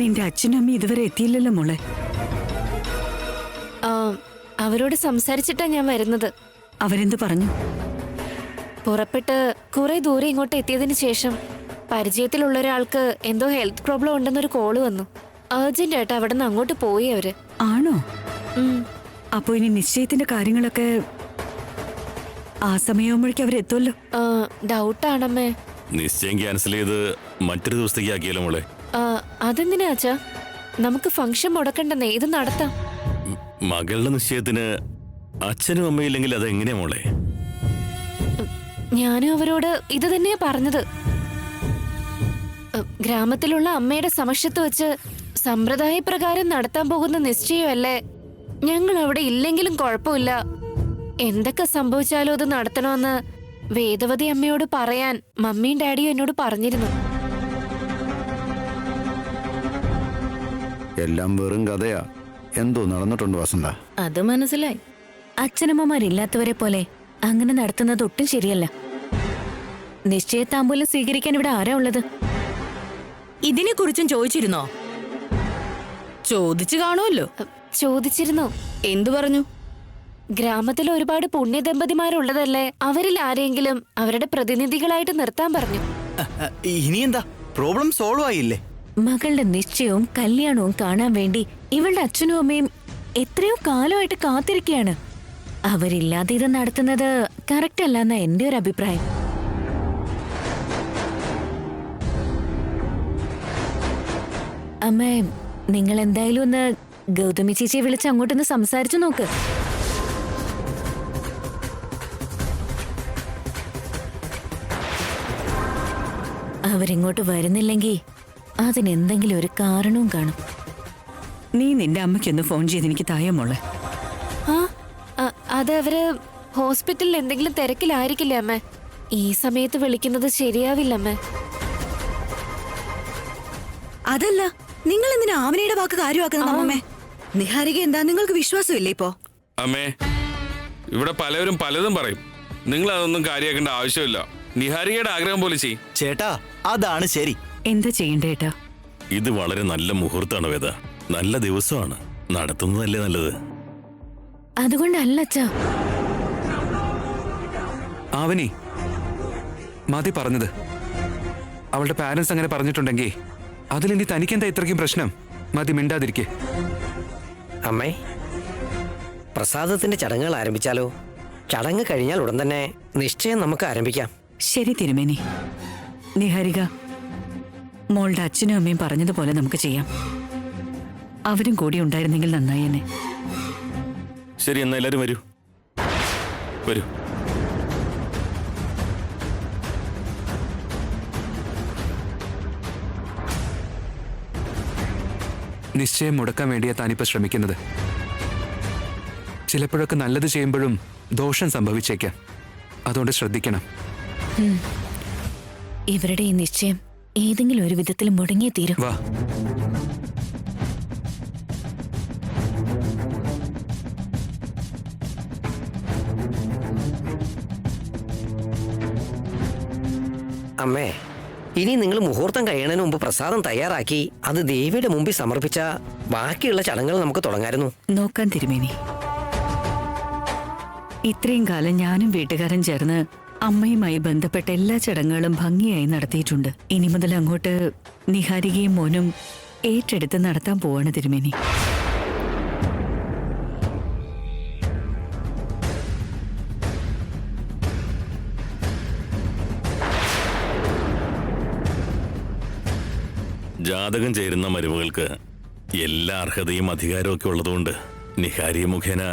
നിന്റെ അച്ഛനും അമ്മയും ഇതുവരെ എത്തിയില്ലല്ലോ മോളെ. അവരോട് സംസാരിച്ചിട്ടാ ഞാൻ വരുന്നത്. അവരെന്ത് പറഞ്ഞു? പുറപ്പെട്ട് കുറെ ദൂരെ ഇങ്ങോട്ട് എത്തിയതിനു ശേഷം പരിചയത്തിലുള്ള ഒരാൾക്ക് എന്തോ ഹെൽത്ത് പ്രോബ്ലം ഉണ്ടെന്നൊരു കോള് വന്നു. അർജന്റ് ആയിട്ട് അവിടെ നിന്ന് അങ്ങോട്ട് പോയി അവര്. ആണോ? അപ്പൊ ഇനി നിശ്ചയത്തിന്റെ കാര്യങ്ങളൊക്കെ ആ സമയമാകുമ്പോഴേക്കും അവരെത്തുമല്ലോ. ഡൗട്ടാണമ്മേ. നിശ്ചയം ക്യാൻസൽ ചെയ്ത് മറ്റൊരു ദിവസത്തേക്ക് ആക്കിയാലോ മോളെ? അതെന്തിനാ അച്ഛാ? നമുക്ക് ഫംഗ്ഷൻ മുടക്കണ്ടെന്നേ, ഇത് നടത്താം. മകളുടെ നിശ്ചയത്തിന് അച്ഛനും അമ്മയും ഇല്ലെങ്കിൽ അതെങ്ങനെയാ മോളെ? ഞാനും അവരോട് ഇത് തന്നെയാ പറഞ്ഞത്. ഗ്രാമത്തിലുള്ള അമ്മയുടെ സമക്ഷത്ത് വെച്ച് സമ്പ്രദായ പ്രകാരം നടത്താൻ പോകുന്ന നിശ്ചയമല്ലേ. ഞങ്ങൾ അവിടെ ഇല്ലെങ്കിലും കുഴപ്പമില്ല, എന്തൊക്കെ സംഭവിച്ചാലും അത് നടത്തണമെന്ന് വേദവതി അമ്മയോട് പറയാൻ മമ്മിയും ഡാഡിയും എന്നോട് പറഞ്ഞിരുന്നു. എല്ലാം വെറും കഥയാ. എന്തോ നടന്നിട്ടുണ്ട് വസന്ത. അത് മനസ്സിലായി. അച്ഛനമ്മമാരില്ലാത്തവരെ പോലെ അങ്ങനെ നടത്തുന്നത് ഒട്ടും ശരിയല്ല. നിശ്ചയത്താമ്പൂലം സ്വീകരിക്കാൻ ഇവിടെ ആരാ ഉള്ളത്? ഇതിനെ കുറിച്ചും ചോദിച്ചിരുന്നോ? ചോദിച്ചു കാണുമല്ലോ. ചോദിച്ചിരുന്നു. എന്തു പറഞ്ഞു? ഗ്രാമത്തിൽ ഒരുപാട് പുണ്യദമ്പതിമാരുള്ളതല്ലേ, അവരിൽ ആരെങ്കിലും അവരുടെ പ്രതിനിധികളായിട്ട് നിർത്താൻ പറഞ്ഞു. ഇനിയെന്താ, പ്രോബ്ലം സോൾവ് ആയില്ലേ? മകളുടെ നിശ്ചയവും കല്യാണവും കാണാൻ വേണ്ടി ഇവളുടെ അച്ഛനും അമ്മയും എത്രയോ കാലമായിട്ട് കാത്തിരിക്കുകയാണ്. അവരില്ലാതെ ഇത് നടത്തുന്നത് കറക്റ്റ് അല്ലെന്ന എന്റെ ഒരു അഭിപ്രായം. അമ്മേ, നിങ്ങൾ എന്തായാലും ഒന്ന് ഗൗതമി ചേച്ചിയെ വിളിച്ച് അങ്ങോട്ടൊന്ന് സംസാരിച്ചു നോക്ക്. അവരിങ്ങോട്ട് വരുന്നില്ലെങ്കിൽ അതിനെന്തെങ്കിലും ഒരു കാരണവും കാണും. നീ നിന്റെ അമ്മയ്ക്കൊന്ന് ഫോൺ ചെയ്ത് എനിക്ക് തായ മോളെ. അത് അവര് ഹോസ്പിറ്റലിൽ എന്തെങ്കിലും തിരക്കിലായിരിക്കില്ലേ അമ്മേ? ഈ സമയത്ത് വിളിക്കുന്നത് ശരിയാവില്ല അമ്മേ. അതല്ല, നിങ്ങൾ എന്തിനാ ആവനയുടെ വാക്ക് കാര്യമാക്കുന്നത് അമ്മേ? നിഹാരിക എന്താ, നിങ്ങൾക്ക് വിശ്വാസമില്ലേ ഇപ്പോ? അമ്മേ, ഇവിടെ പലവരും പലതും പറയും. നിങ്ങൾ അതൊന്നും കാര്യമാക്കേണ്ട ആവശ്യമില്ല. നിഹാരികയുടെ ആഗ്രഹം പോലെ ചെയ്യും. ചേട്ടാ, അതാണ് ശരി. എന്താ ചെയ്യണ്ടേട്ടാ? ഇത് വളരെ നല്ല മുഹൂർത്തമാണ് വേദ. നല്ല ദിവസമാണ്, നടത്തുന്നതല്ലേ നല്ലത്. അതുകൊണ്ടല്ല അച്ഛാ. ആവനി മതി പറഞ്ഞത്. അവളുടെ പാരന്റ്സ് അങ്ങനെ പറഞ്ഞിട്ടുണ്ടെങ്കിൽ അതിലിനി തനിക്കെന്താ ഇത്രയ്ക്കും പ്രശ്നം? മതി, മിണ്ടാതിരിക്കെ. അമ്മേ, പ്രസാദത്തിന്റെ ചടങ്ങുകൾ ആരംഭിച്ചാലോ? ചടങ്ങ് കഴിഞ്ഞാൽ ഉടൻ തന്നെ നിശ്ചയം നമുക്ക് ആരംഭിക്കാം. ശരി തിരുമേനി. നിഹാരിക, മോളുടെ അച്ഛനും അമ്മയും പറഞ്ഞതുപോലെ നമുക്ക് ചെയ്യാം. അവരും കൂടി ഉണ്ടായിരുന്നെങ്കിൽ നന്നായി എന്നെ. ശരി, എന്നാ എല്ലാരും വരൂ വരൂ. നിശ്ചയം മുടക്കാൻ വേണ്ടിയാ താനിപ്പോ ശ്രമിക്കുന്നത്. ചിലപ്പോഴൊക്കെ നല്ലത് ചെയ്യുമ്പോഴും ദോഷം സംഭവിച്ചേക്കാം. അതുകൊണ്ട് ശ്രദ്ധിക്കണം. ഇവരുടെ ഈ നിശ്ചയം ഏതെങ്കിലും ഒരു വിധത്തിൽ മുടങ്ങിയേ തീരും. വാ. അമ്മേ, ഇനി നിങ്ങൾ മുഹൂർത്തം കഴിയണതിന് മുമ്പ് പ്രസാദം തയ്യാറാക്കി അത് ദേവിയുടെ മുമ്പിൽ സമർപ്പിച്ച ബാക്കിയുള്ള ചടങ്ങുകൾ നമുക്ക് തുടങ്ങായിരുന്നു. നോക്കാൻ തിരുമേനി. ഇത്രയും കാലം ഞാനും വീട്ടുകാരൻ ചേർന്ന് അമ്മയുമായി ബന്ധപ്പെട്ട എല്ലാ ചടങ്ങുകളും ഭംഗിയായി നടത്തിയിട്ടുണ്ട്. ഇനി മുതൽ അങ്ങോട്ട് നിഹാരികയും മോനും ഏറ്റെടുത്ത് നടത്താൻ പോവാണ് തിരുമേനി. ജാതകം ചേരുന്ന മരുമകൾക്ക് എല്ലാ അർഹതയും അധികാരവും ഒക്കെ ഉള്ളതുകൊണ്ട് നിഹാരി മുഖേന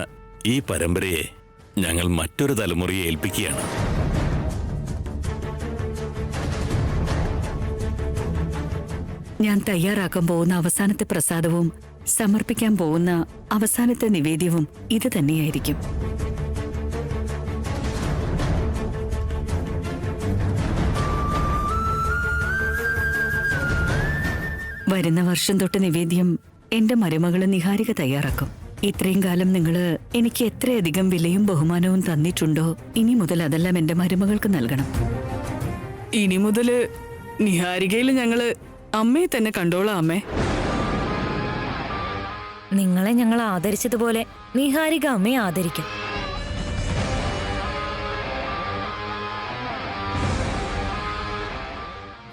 ഈ പരമ്പരയെ ഞങ്ങൾ മറ്റൊരു തലമുറയെ ഏൽപ്പിക്കുകയാണ്. ഞാൻ തയ്യാറാക്കാൻ പോകുന്ന അവസാനത്തെ പ്രസാദവും സമർപ്പിക്കാൻ പോകുന്ന അവസാനത്തെ നിവേദ്യവും ഇത് തന്നെയായിരിക്കും. വരുന്ന വർഷം തൊട്ട് നിവേദ്യം എന്റെ മരുമകള് നിഹാരിക തയ്യാറാക്കും. ഇത്രയും കാലം നിങ്ങള് എനിക്ക് എത്രയധികം വിലയും ബഹുമാനവും തന്നിട്ടുണ്ടോ, ഇനി മുതൽ അതെല്ലാം എന്റെ മരുമകൾക്ക് നൽകണം. ഇനി മുതല് നിഹാരികയിൽ ഞങ്ങള് അമ്മയെ തന്നെ കണ്ടോളാം അമ്മേ. നിങ്ങളെ ഞങ്ങൾ ആദരിച്ചതുപോലെ നിഹാരിക അമ്മയെ ആദരിക്കും.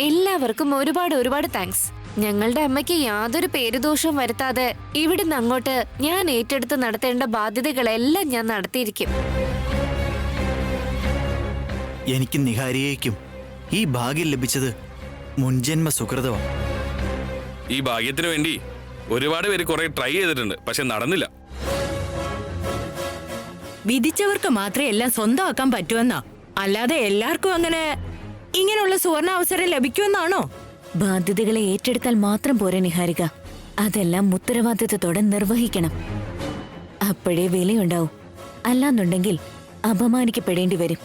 എല്ലാവർക്കും ഒരുപാട് താങ്ക്സ്. ഞങ്ങളുടെ അമ്മയ്ക്ക് യാതൊരു പേരുദോഷവും വരുത്താതെ ഇവിടുന്ന് അങ്ങോട്ട് ഞാൻ ഏറ്റെടുത്ത് നടത്തേണ്ട ബാധ്യതകളെല്ലാം ഞാൻ നടത്തിയിരിക്കും. എനിക്ക് നിഹാരിയേക്കും ഈ ഭാഗ്യം ലഭിച്ചത് മുൻജന്മ സുഹൃതമാണ്. ഈ ഭാഗ്യത്തിന് വേണ്ടി ഒരുപാട് പേര് കുറെ ട്രൈ ചെയ്തിട്ടുണ്ട്, പക്ഷെ നടന്നില്ല. വിധിച്ചവർക്ക് മാത്രമേ എല്ലാം സ്വന്തമാക്കാൻ പറ്റുമെന്നാ, അല്ലാതെ എല്ലാവർക്കും അങ്ങനെ ഇങ്ങനെയുള്ള സുവർണ അവസരം ലഭിക്കുമെന്നാണോ? ബാധ്യതകളെ ഏറ്റെടുത്താൽ മാത്രം പോരെ നിഹാരിക, അതെല്ലാം ഉത്തരവാദിത്തത്തോടെ നിർവഹിക്കണം. അപ്പോഴേ വിലയുണ്ടാവും. അല്ലാന്നുണ്ടെങ്കിൽ അപമാനിക്കപ്പെടേണ്ടി വരും.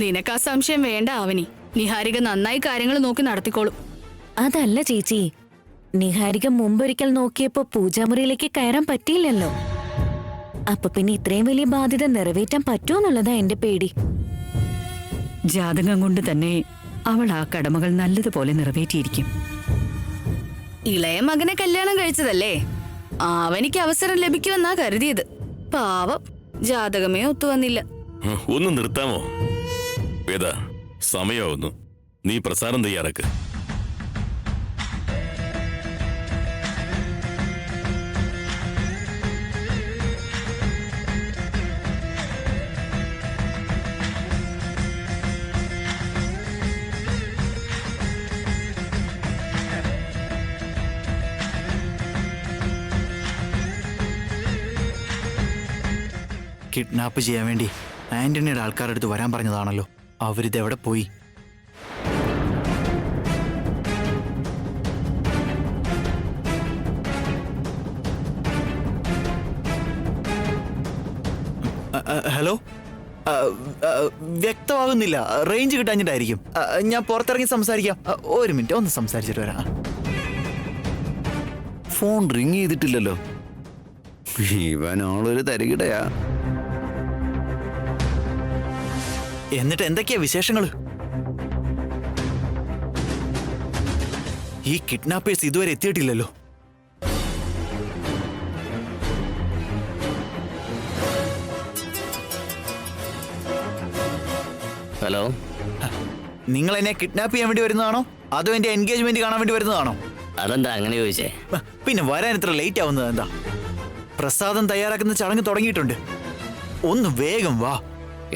നിനക്ക് ആ സംശയം വേണ്ട ആവനി. നിഹാരിക നന്നായി കാര്യങ്ങൾ നോക്കി നടത്തിക്കോളും. അതല്ല ചേച്ചി, നിഹാരിക മുമ്പൊരിക്കൽ നോക്കിയപ്പോ പൂജാമുറിയിലേക്ക് കയറാൻ പറ്റിയില്ലല്ലോ. അപ്പൊ പിന്നെ ഇത്രയും വലിയ ബാധ്യത നിറവേറ്റാൻ പറ്റുമെന്നുള്ളതാ എന്റെ പേടി. ജാതകം കൊണ്ട് തന്നെ അവൾ ആ കടമകൾ നല്ലതുപോലെ നിറവേറ്റിയിരിക്കും. ഇളയ മകനെ കല്യാണം കഴിച്ചതല്ലേ, ആവനിക്ക് അവസരം ലഭിക്കുമെന്നാ കരുതിയത്. പാവം, ജാതകമേ ഒത്തുവന്നില്ല. ഒന്ന് നിർത്താമോ വേദ? സമയമാവുന്നു. നീ പ്രസാദം തയ്യാറാക്ക്. കിഡ്നാപ്പ് ചെയ്യാൻ വേണ്ടി ആന്റണിയുടെ ആൾക്കാരുടെ അടുത്ത് വരാൻ പറഞ്ഞതാണല്ലോ. അവരിതെവിടെ പോയി? ഹലോ, വ്യക്തമാകുന്നില്ല. റേഞ്ച് കിട്ടാഞ്ഞിട്ടായിരിക്കും. ഞാൻ പുറത്തിറങ്ങി സംസാരിക്കാം. ഒരു മിനിറ്റ്, ഒന്ന് സംസാരിച്ചിട്ട് വരാം. ഫോൺ റിങ് ചെയ്തിട്ടില്ലല്ലോ. ഇവനാളൊരു തരികിടയാ. എന്നിട്ട് എന്തൊക്കെയാ വിശേഷങ്ങള്? ഈ കിഡ്നാപ്പേഴ്സ് ഇതുവരെ എത്തിയിട്ടില്ലല്ലോ. ഹലോ, നിങ്ങൾ എന്നെ കിഡ്നാപ്പ് ചെയ്യാൻ വേണ്ടി വരുന്നതാണോ അതോ എന്റെ എൻഗേജ്മെന്റ് കാണാൻ വേണ്ടി വരുന്നതാണോ? അതെന്താ അങ്ങനെ ചോദിച്ചേ? പിന്നെ വരാൻ ഇത്ര ലേറ്റ് ആവുന്നത് എന്താ? പ്രസാദം തയ്യാറാക്കുന്ന ചടങ്ങ് തുടങ്ങിയിട്ടുണ്ട്. ഒന്ന് വേഗം വാ.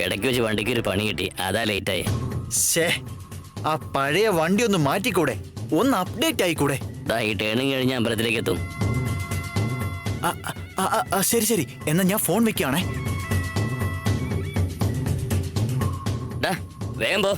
ഇടയ്ക്ക് വെച്ച് വണ്ടിക്ക് ഒരു പണി കിട്ടി, അതാ ലേറ്റായി. ശേ, ആ പഴയ വണ്ടി ഒന്ന് മാറ്റിക്കൂടെ? ഒന്ന് അപ്ഡേറ്റ് ആയിക്കൂടെ? ഈ ടേണിങ് കഴിഞ്ഞ് അമ്പലത്തിലേക്ക് എത്തും. ശരി ശരി, എന്നാ ഞാൻ ഫോൺ വെക്കുകയാണേ. വേഗം പോ.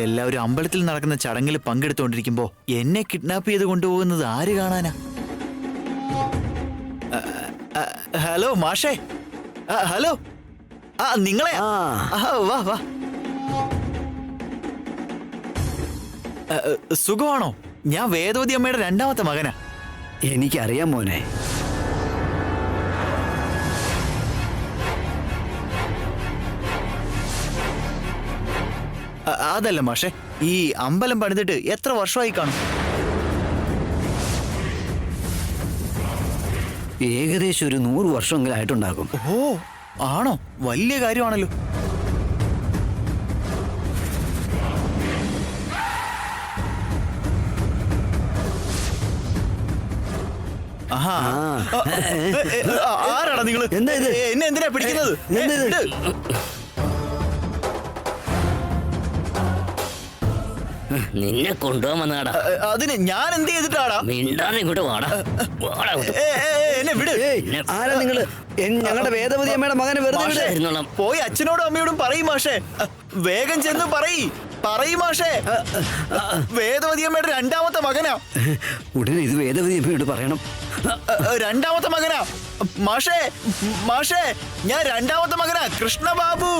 എല്ലാവരും അമ്പലത്തിൽ നടക്കുന്ന ചടങ്ങിൽ പങ്കെടുത്തുകൊണ്ടിരിക്കുമ്പോ എന്നെ കിഡ്നാപ്പ് ചെയ്ത് കൊണ്ടുപോകുന്നത് ആര് കാണാനാ? ഹലോ മാഷേ, ഹലോ, നിങ്ങളെ വാ വാ. സുഖമാണോ? ഞാൻ വേദവതി അമ്മയുടെ രണ്ടാമത്തെ മകനാ. എനിക്കറിയാം മോനെ. അതല്ല മാഷേ, ഈ അമ്പലം പണിതിട്ട് എത്ര വർഷമായി കാണും? ഏകദേശം ഒരു 100 വർഷമെങ്കിലും ആയിട്ടുണ്ടാകും. ഓ ആണോ? വലിയ കാര്യമാണല്ലോ. ആരാടാ നിങ്ങള്? എന്താ ഇത്? എന്നെ എന്തിനാ പിടിക്കുന്നത്? നിന്നെ കൊണ്ടുപോകാൻ വന്നാടാ. അതിന് ഞാൻ എന്ത് ചെയ്തിട്ടാടാ? മിണ്ടാതെ ഇങ്ങോട്ട് വാടാ. എന്നെ വിട്. ആരാ നിങ്ങള്? ഞങ്ങളുടെ വേദവതി അമ്മയുടെ മകനെ വെറുതെ വിട്. പോയി അച്ഛനോടും അമ്മയോടും പറയും മാഷേ. വേഗം ചെന്ന് പറയും മാഷേ. വേദവതി അമ്മയുടെ രണ്ടാമത്തെ മകനാ. ഉടനെ ഇത് വേദവതി അമ്മയോട് പറയണം. രണ്ടാമത്തെ മകനാ മാഷേ. ഞാൻ രണ്ടാമത്തെ മകനാ, കൃഷ്ണബാബു.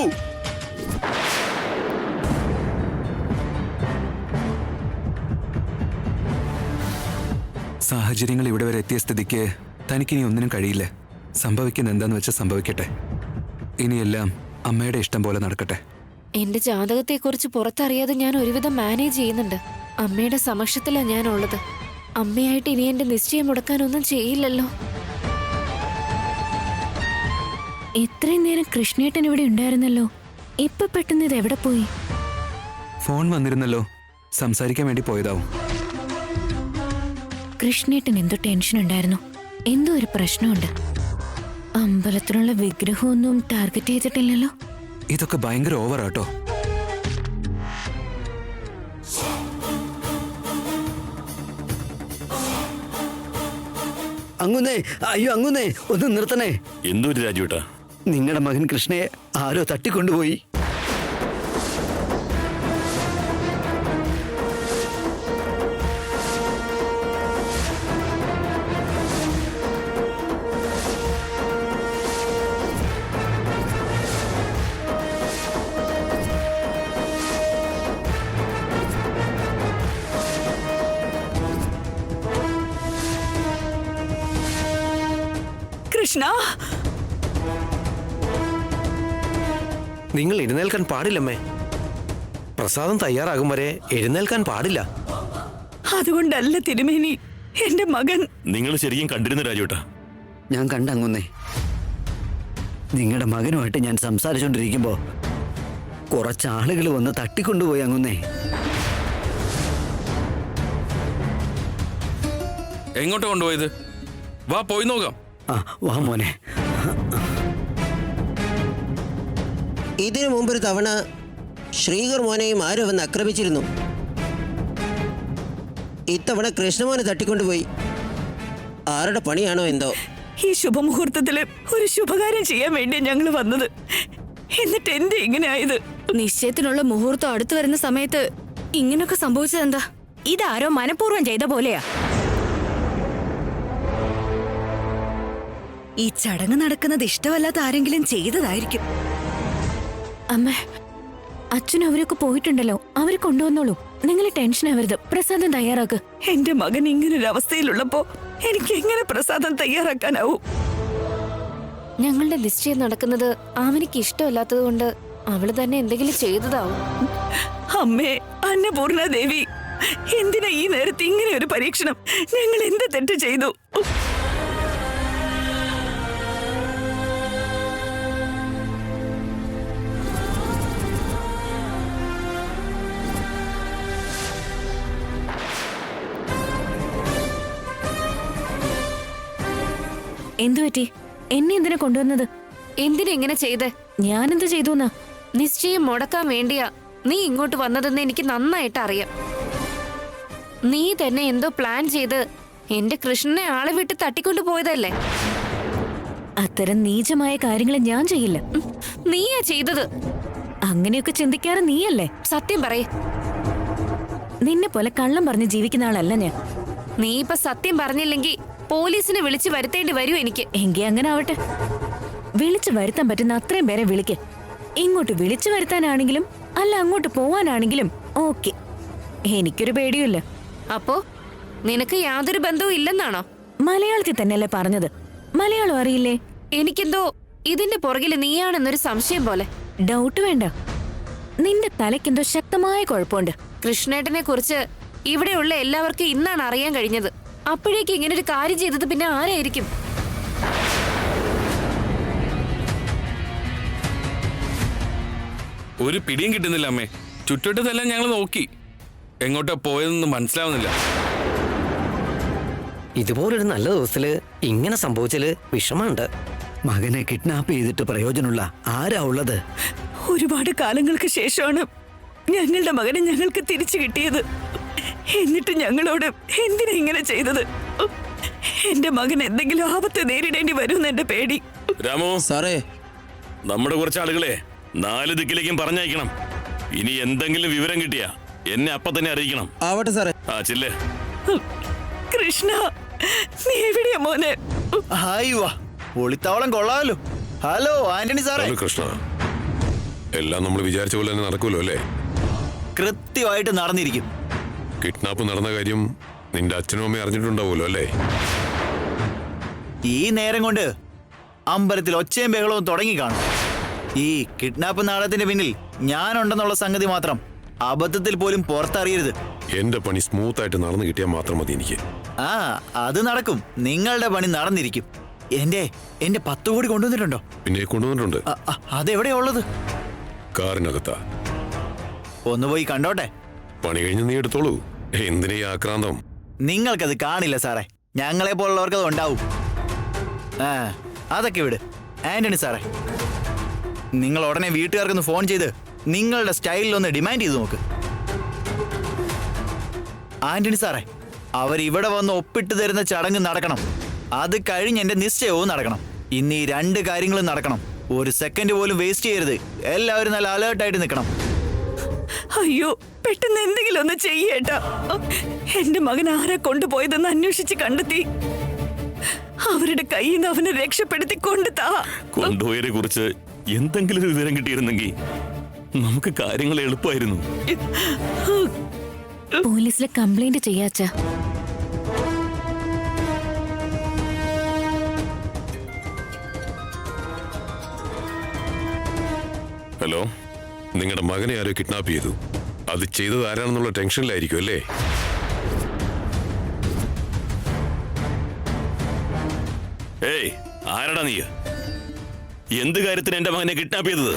സാഹചര്യങ്ങൾ ഇവിടെ വരെ എത്തിയ സ്ഥിതിക്ക് തനിക്കിനി ഒന്നിനും കഴിയില്ല. സംഭവിക്കുന്ന എന്താന്ന് വെച്ചാൽ സംഭവിക്കട്ടെ. ഇനിയെല്ലാം അമ്മയുടെ ഇഷ്ടം പോലെ നടക്കട്ടെ. എന്റെ ജാതകത്തെക്കുറിച്ച് പുറത്തറിയാതെ ഞാൻ ഒരുവിധം മാനേജ് ചെയ്യുന്നുണ്ട്. അമ്മയുടെ സമക്ഷത്തിലാണ് ഞാൻ ഉള്ളത്. അമ്മയായിട്ട് ഇനി എന്റെ നിശ്ചയം മുടക്കാനൊന്നും ചെയ്യില്ലല്ലോ. ഇത്രയും നേരം കൃഷ്ണേട്ടൻ ഇവിടെ ഉണ്ടായിരുന്നല്ലോ, ഇപ്പൊ പെട്ടെന്ന് ഇത് എവിടെ പോയി? ഫോൺ വന്നിരുന്നല്ലോ, സംസാരിക്കാൻ വേണ്ടി പോയതാവും. കൃഷ്ണേട്ടൻ എന്തോ ടെൻഷൻ ഉണ്ടായിരുന്നു, എന്തോ ഒരു പ്രശ്നമുണ്ട്. അമ്പലത്തിലുള്ള വിഗ്രഹമൊന്നും ടാർഗറ്റ് ചെയ്തിട്ടില്ലല്ലോ. ഇതൊക്കെ ഭയങ്കര ഓവറാട്ടോ. അങ്ങുന്നേ, അയ്യോ അങ്ങുന്നേ, ഒന്ന് നിർത്തണേ. എന്തൊരു രാജുവേട്ടാ? നിങ്ങളുടെ മകൻ കൃഷ്ണയെ ആരോ തട്ടിക്കൊണ്ടുപോയി. കൃഷ്ണ, നിങ്ങൾ എഴുന്നേൽക്കാൻ പാടില്ലമ്മേ. പ്രസാദം തയ്യാറാകും വരെ എഴുന്നേൽക്കാൻ പാടില്ല. അതുകൊണ്ടല്ല തിരുമേനി, എന്റെ മകൻ. നിങ്ങൾ ശരിക്കും കണ്ടിരുന്നു രാജുവേട്ടാ? ഞാൻ കണ്ട അങ്ങുന്നേ. നിങ്ങളുടെ മകനുമായിട്ട് ഞാൻ സംസാരിച്ചോണ്ടിരിക്കുമ്പോ കുറച്ചാളുകൾ വന്ന് തട്ടിക്കൊണ്ടുപോയി അങ്ങുന്നേ. എങ്ങോട്ടാ കൊണ്ടുപോയത്? വാ പോയി നോക്കാം. ആ വാ മോനെ. ഇതിനു മുമ്പൊരു തവണ ശ്രീകർ മോനെയും ആരോ വന്ന് ആക്രമിച്ചിരുന്നു. ഇത്തവണ കൃഷ്ണമോനെ തട്ടിക്കൊണ്ടുപോയി. ആരുടെ പണിയാണോ എന്തോ. ഈ ശുഭമുഹൂർത്തത്തില് ഒരു ശുഭകാര്യം ചെയ്യാൻ വേണ്ടി ഞങ്ങൾ വന്നത്. എന്നിട്ട് എന്റെ ഇങ്ങനെ ആയത്? നിശ്ചയത്തിനുള്ള മുഹൂർത്തം അടുത്തു വരുന്ന സമയത്ത് ഇങ്ങനൊക്കെ സംഭവിച്ചതെന്താ? ഇതാരോ മനഃപൂർവ്വം ചെയ്ത പോലെയാ. ഈ ചടങ്ങ് നടക്കുന്നത് ഇഷ്ടമല്ലാത്ത ആരെങ്കിലും ചെയ്തതായിരിക്കും. അമ്മ, അച്ഛനും അവരൊക്കെ പോയിട്ടുണ്ടല്ലോ, അവരെ കൊണ്ടുവന്നോളൂ. നിങ്ങൾ ടെൻഷൻ ആവരുത്. പ്രസാദം തയ്യാറാക്ക്. എന്റെ മകൻ ഇങ്ങനൊരു അവസ്ഥയിലുള്ളപ്പോ എനിക്ക് എങ്ങനെ പ്രസാദം തയ്യാറാക്കാനാവും? ഞങ്ങളുടെ നിശ്ചയം നടക്കുന്നത് അവനിക്ക് ഇഷ്ടമല്ലാത്തത് കൊണ്ട് അവള് തന്നെ എന്തെങ്കിലും ചെയ്തതാവും. അമ്മേ, അന്നപൂർണ ദേവി, എന്തിനാ ഈ നേരത്തെ ഇങ്ങനെ ഒരു പരീക്ഷണം? ഞങ്ങൾ എന്ത് തെറ്റ് ചെയ്തു? എന്തുപറ്റി? എന്നെ എന്തിനാ കൊണ്ടുവന്നത്? എന്തിനാ ഇങ്ങനെ ചെയ്തേ? ഞാനെന്ത് ചെയ്തു? നിശ്ചയം മുടക്കാൻ വേണ്ടിയാ നീ ഇങ്ങോട്ട് വന്നതെന്ന് എനിക്ക് നന്നായിട്ട് അറിയാം. നീ തന്നെ എന്തോ പ്ലാൻ ചെയ്ത് എന്റെ കൃഷ്ണനെ ആളെ വിട്ട് തട്ടിക്കൊണ്ടു പോയതല്ലേ? അത്തരം നീചമായ കാര്യങ്ങൾ ഞാൻ ചെയ്യില്ല. നീയാ ചെയ്തത്. അങ്ങനെയൊക്കെ ചിന്തിക്കാറ് നീയല്ലേ? സത്യം പറയേ. നിന്നെ പോലെ കള്ളം പറഞ്ഞ് ജീവിക്കുന്ന ആളല്ല ഞാൻ. നീ ഇപ്പൊ സത്യം പറഞ്ഞില്ലെങ്കിൽ പോലീസിനെ വിളിച്ചു വരുത്തേണ്ടി വരൂ എനിക്ക്. എങ്കിൽ അങ്ങനെ ആവട്ടെ. വിളിച്ചു വരുത്താൻ പറ്റുന്ന അത്രയും പേരെ വിളിക്ക്. ഇങ്ങോട്ട് വിളിച്ചു വരുത്താനാണെങ്കിലും അല്ല അങ്ങോട്ട് പോവാനാണെങ്കിലും ഓക്കെ. എനിക്കൊരു പേടിയുമില്ല. അപ്പോ നിനക്ക് യാതൊരു ബന്ധവും ഇല്ലെന്നാണോ? മലയാളത്തിൽ തന്നെയല്ലേ പറഞ്ഞത്? മലയാളം അറിയില്ലേ? എനിക്കെന്തോ ഇതിന്റെ പുറകില് നീയാണെന്നൊരു സംശയം പോലെ. ഡൗട്ട് വേണ്ട. നിന്റെ തലയ്ക്കെന്തോ ശക്തമായ കുഴപ്പമുണ്ട്. കൃഷ്ണേട്ടനെ കുറിച്ച് ഇവിടെയുള്ള എല്ലാവർക്കും ഇന്നാണ് അറിയാൻ കഴിഞ്ഞത്. അപ്പോഴേക്ക് ഇങ്ങനെ ഒരു കാര്യം ചെയ്തത് പിന്നെ ആരായിരിക്കും? ഒരു പിടിയും കിട്ടുന്നില്ല അമ്മേ. ചുറ്റുവട്ടത്തെല്ലാം ഞങ്ങൾ നോക്കി, എങ്ങോട്ടാ പോയതെന്ന് മനസ്സിലാവുന്നില്ല. ഇതുപോലൊരു നല്ല ദിവസത്തില് ഇങ്ങനെ സംഭവിച്ചാല് വിഷമമുണ്ട്. മകനെ കിഡ്നാപ്പ് ചെയ്തിട്ട് പ്രയോജനമുള്ള ആരാ ഉള്ളത്? ഒരുപാട് കാലങ്ങൾക്ക് ശേഷമാണ് ഞങ്ങളുടെ മകനെ ഞങ്ങൾക്ക് തിരിച്ചു കിട്ടിയത്. എന്നിട്ട് ഞങ്ങളോട് എന്തിനാ ഇങ്ങനെ ചെയ്തത്? എന്റെ മകൻ എന്തെങ്കിലും ആപത്ത് നേരിടേണ്ടി വരുമെന്ന് എന്റെ പേടി. രാമു സാറേ, നമ്മുടെ കുറച്ച് ആളുകളെ 4 ദിക്കിലേക്കും പറഞ്ഞയക്കണം. ഇനി എന്തെങ്കിലും വിവരം കിട്ടിയാ എന്നെ അപ്പൊ തന്നെ അറിയിക്കണം. ആവട്ടെ സാറേ. ആ ചില്ലേ. കൃഷ്ണ, നീ എവിടെയാ മോനെ? ഹായ് വാ, ഒളിത്താവളം കൊള്ളാമല്ലോ. ഹലോ ആന്റണി സാറേ. കൃഷ്ണ, എല്ലാം നമ്മൾ വിചാരിച്ച പോലെ തന്നെ നടക്കുമല്ലോ അല്ലേ? കൃത്യമായിട്ട് നടന്നിരിക്കും. കിഡ്നാപ്പ് നടന്ന കാര്യം നിന്റെ അച്ഛനും അമ്മയും അറിഞ്ഞിട്ടുണ്ടാവുമല്ലോ അല്ലേ? ഈ നേരം കൊണ്ട് അമ്പലത്തിൽ ഒച്ചയും ബഹളവും തുടങ്ങി കാണും. ഈ കിഡ്നാപ്പ് നാടകത്തിന്റെ പിന്നിൽ ഞാനുണ്ടെന്നുള്ള സംഗതി മാത്രം അബദ്ധത്തിൽ പോലും പുറത്തറിയരുത്. എന്റെ പണി സ്മൂത്ത് ആയിട്ട് നടന്നു കിട്ടിയാൽ മാത്രം മതി എനിക്ക്. ആ, അത് നടക്കും. നിങ്ങളുടെ പണി നടന്നിരിക്കും. എന്റെ 10 കോടി കൊണ്ടുവന്നിട്ടുണ്ടോ? പിന്നെ കൊണ്ടുവന്നിട്ടുണ്ട്. അതെവിടെയാ ഉള്ളത്? കാറിനകത്താ. ഒന്ന് പോയി കണ്ടോട്ടെ. പണി കഴിഞ്ഞ് നീ എടുത്തോളൂ. എന്തിനാ ഈ ആക്രാന്തം? നിങ്ങൾക്കത് കാണില്ല സാറേ, ഞങ്ങളെ പോലുള്ളവർക്ക് അത് ഉണ്ടാവും. അതൊക്കെ വിട്. ആന്റണി സാറേ, നിങ്ങൾ ഉടനെ വീട്ടുകാർക്കൊന്ന് ഫോൺ ചെയ്ത് നിങ്ങളുടെ സ്റ്റൈലിലൊന്ന് ഡിമാൻഡ് ചെയ്ത് നോക്ക്. ആന്റണി സാറേ, അവരിവിടെ വന്ന് ഒപ്പിട്ട് തരുന്ന ചടങ്ങ് നടക്കണം. അത് കഴിഞ്ഞ് എന്റെ നിശ്ചയവും നടക്കണം. ഇന്ന് ഈ 2 കാര്യങ്ങളും നടക്കണം. ഒരു സെക്കൻഡ് പോലും വേസ്റ്റ് ചെയ്യരുത്. എല്ലാവരും നല്ല അലേർട്ടായിട്ട് നിൽക്കണം. അയ്യോ, പെട്ടെന്ന് എന്തെങ്കിലും ഒന്ന് ചെയ്യേട്ടാ. എന്റെ മകൻ ആരെ കൊണ്ടുപോയതെന്ന് അന്വേഷിച്ച് കണ്ടെത്തി അവരുടെ കയ്യിൽ നിന്ന് അവനെ രക്ഷപ്പെടുത്തി കൊണ്ടുതാ. കൊണ്ടുപോയതിനെ കുറിച്ച് എന്തെങ്കിലും ഒരു വിവരം കിട്ടിയിരുന്നെങ്കിൽ നമുക്ക് കാര്യങ്ങൾ എളുപ്പമായിരുന്നു. പോലീസിലെ കംപ്ലൈന്റ് ചെയ്യാച്ച. ഹലോ, നിങ്ങളുടെ മകനെ ആരോ കിഡ്നാപ്പ് ചെയ്തു. അത് ചെയ്തത് ആരാണെന്നുള്ള ടെൻഷനിലായിരിക്കും അല്ലേ? ഏയ്, ആരടാ നീ? എന്ത് കാര്യത്തിന് എന്റെ മകനെ കിഡ്നാപ്പ് ചെയ്തത്?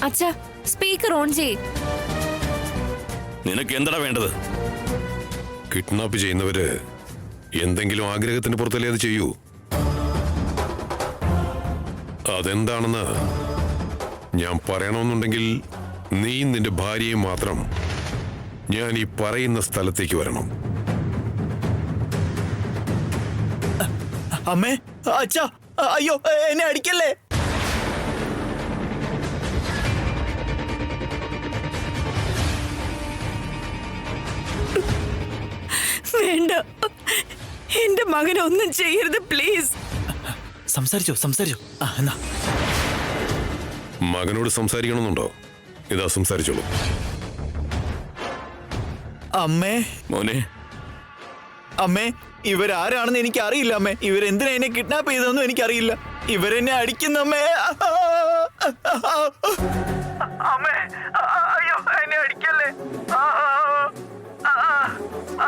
അച്ഛാ, സ്പീക്കർ ഓൺ ചെയ്യ്. നിനക്ക് എന്താടാ വേണ്ടത്? കിഡ്നാപ്പ് ചെയ്യുന്നവര് എന്തെങ്കിലും ആഗ്രഹത്തിന് പുറത്തല്ലേ അത് ചെയ്യൂ. അതെന്താണെന്ന് ഞാൻ പറയണമെന്നുണ്ടെങ്കിൽ നീ നിന്റെ ഭാര്യയും മാത്രം ഞാൻ ഈ പറയുന്ന സ്ഥലത്തേക്ക് വരണം. അമ്മേ, അച്ഛാ, അയ്യോ, എന്നെ അടിക്കല്ലേ. വേണ്ട, എന്റെ മകനെ ഒന്നും ചെയ്യരുത് പ്ലീസ്. സംസാരിച്ചോ. എന്നാ മകനോട് സംസാരിക്കണമെന്നുണ്ടോ? ഇതാ, സംസാരിച്ചോളൂ. അമ്മേ, മോനെ, അമ്മേ, ഇവരാരാണെന്ന് എനിക്ക് അറിയില്ല. അമ്മേ, ഇവരെന്തിനാ എന്നെ കിഡ്നാപ്പ് ചെയ്തതെന്നും എനിക്കറിയില്ല. ഇവരെന്നെ അടിക്കുന്നമ്മേ. അമ്മേ, അയ്യോ, എന്നെ അടിക്കല്ലേ.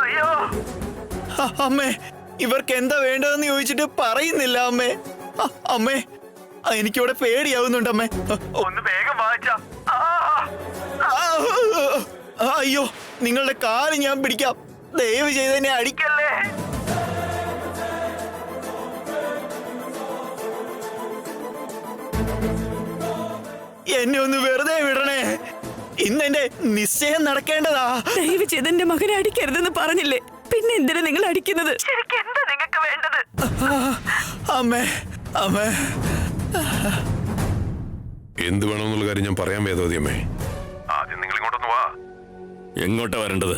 അയ്യോ, അമ്മേ, ഇവർക്ക് എന്താ വേണ്ടതെന്ന് ചോദിച്ചിട്ട് പറയുന്നില്ല അമ്മേ. അമ്മേ, എനിക്കിവിടെ പേടിയാവുന്നുണ്ട് അമ്മേ. ഒന്ന് വേഗം വായിച്ചാ. അയ്യോ, നിങ്ങളുടെ കാല് ഞാൻ പിടിക്കാം. ദയവ് ചെയ്ത് എന്നെ അടിക്കല്ലേ. എന്നെ ഒന്ന് വെറുതെ വിടണേ. ഇന്നെന്റെ നിശ്ചയം നടക്കേണ്ടതാ. ദയവ് ചെയ്ത് എന്റെ മകനെ അടിക്കരുതെന്ന് പറഞ്ഞില്ലേ, പിന്നെ എന്തിനാ നിങ്ങൾ അടിക്കുന്നത്? ശരിക്കും എന്താ നിങ്ങൾക്ക് വേണ്ടത്? അമ്മേ, അമ്മേ, എന്ത് വേണമെന്നുള്ള കാര്യം ഞാൻ പറയാൻ വേദവതി അമ്മേ. ആദ്യം നിങ്ങൾ ഇങ്ങോട്ടൊന്ന് വാ. എങ്ങോട്ടാ വരേണ്ടത്?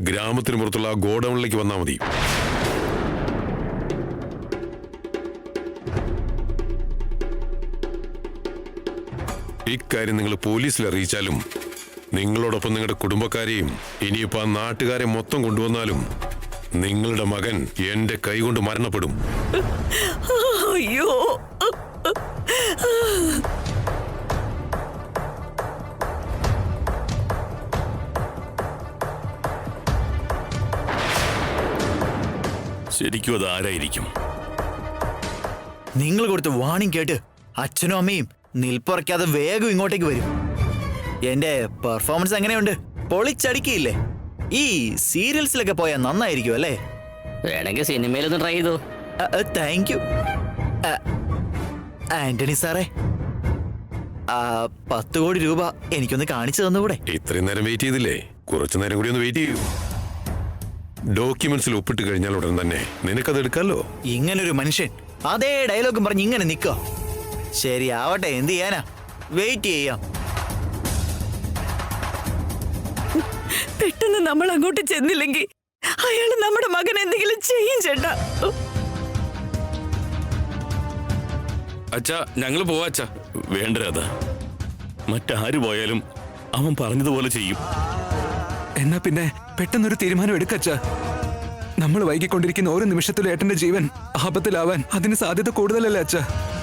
ഗ്രാമത്തിന് പുറത്തുള്ള ആ ഗോഡൌണിലേക്ക് വന്നാൽ മതി. ഇക്കാര്യം നിങ്ങൾ പോലീസിൽ അറിയിച്ചാലും നിങ്ങളോടൊപ്പം നിങ്ങളുടെ കുടുംബക്കാരെയും ഇനിയിപ്പോ ആ നാട്ടുകാരെ മൊത്തം കൊണ്ടുവന്നാലും നിങ്ങളുടെ മകൻ എന്റെ കൈകൊണ്ട് മരണപ്പെടും. അയ്യോ, ശരിക്കും അത് ആരായിരിക്കും? നിങ്ങൾ കൊടുത്ത വാണിംഗ് കേട്ട് അച്ഛനും അമ്മയും നിൽപ്പുറയ്ക്കാതെ വേഗം ഇങ്ങോട്ടേക്ക് വരും. എന്റെ പെർഫോമൻസ് എങ്ങനെയുണ്ട്? പൊളിച്ചടിക്കില്ലേ? ഈ സീരിയൽസിലൊക്കെ പോയാൽ നന്നായിരിക്കും അല്ലേ? വേണമെങ്കിൽ സിനിമയിലൊന്ന് ട്രൈ ചെയ്തു. Thank you. ആന്റണി സാറേ, 10 കോടി രൂപ എനിക്കൊന്ന് കാണിച്ചു തന്നുകൂടെ? ഇത്രയും നേരം വെയിറ്റ് ചെയ്തില്ലേ, കുറച്ചു നേരം കൂടി ഒന്ന് വെയിറ്റ് ചെയ്യൂ. ഡോക്യുമെന്റ്സിൽ ഒപ്പിട്ട് കഴിഞ്ഞാൽ ഉടൻ തന്നെ നിനക്കത് എടുക്കാമല്ലോ. ഇങ്ങനൊരു മനുഷ്യൻ അതേ ഡയലോഗും പറഞ്ഞ് ഇങ്ങനെ നിൽക്കോ? ശരിയാവട്ടെ, എന്ത് ചെയ്യാനാ, വെയിറ്റ് ചെയ്യാം. പെട്ടെന്ന് നമ്മൾ അങ്ങോട്ട് ചെന്നില്ലെങ്കിൽ അയാൾ നമ്മുടെ മകൻ എന്തെങ്കിലും ചെയ്യും ചേട്ടാ. അച്ഛാ, ഞങ്ങള് പോവാ അച്ഛാ. വേണ്ട രാധ, മറ്റാര് പോയാലും അവൻ പറഞ്ഞതുപോലെ ചെയ്യും. എന്നാ പിന്നെ പെട്ടെന്നൊരു തീരുമാനം എടുക്കച്ച. നമ്മൾ വൈകിക്കൊണ്ടിരിക്കുന്ന ഓരോ നിമിഷത്തിലും ഏട്ടന്റെ ജീവൻ ആപത്തിലാവാൻ അതിന് സാധ്യത കൂടുതലല്ലേ അച്ഛ?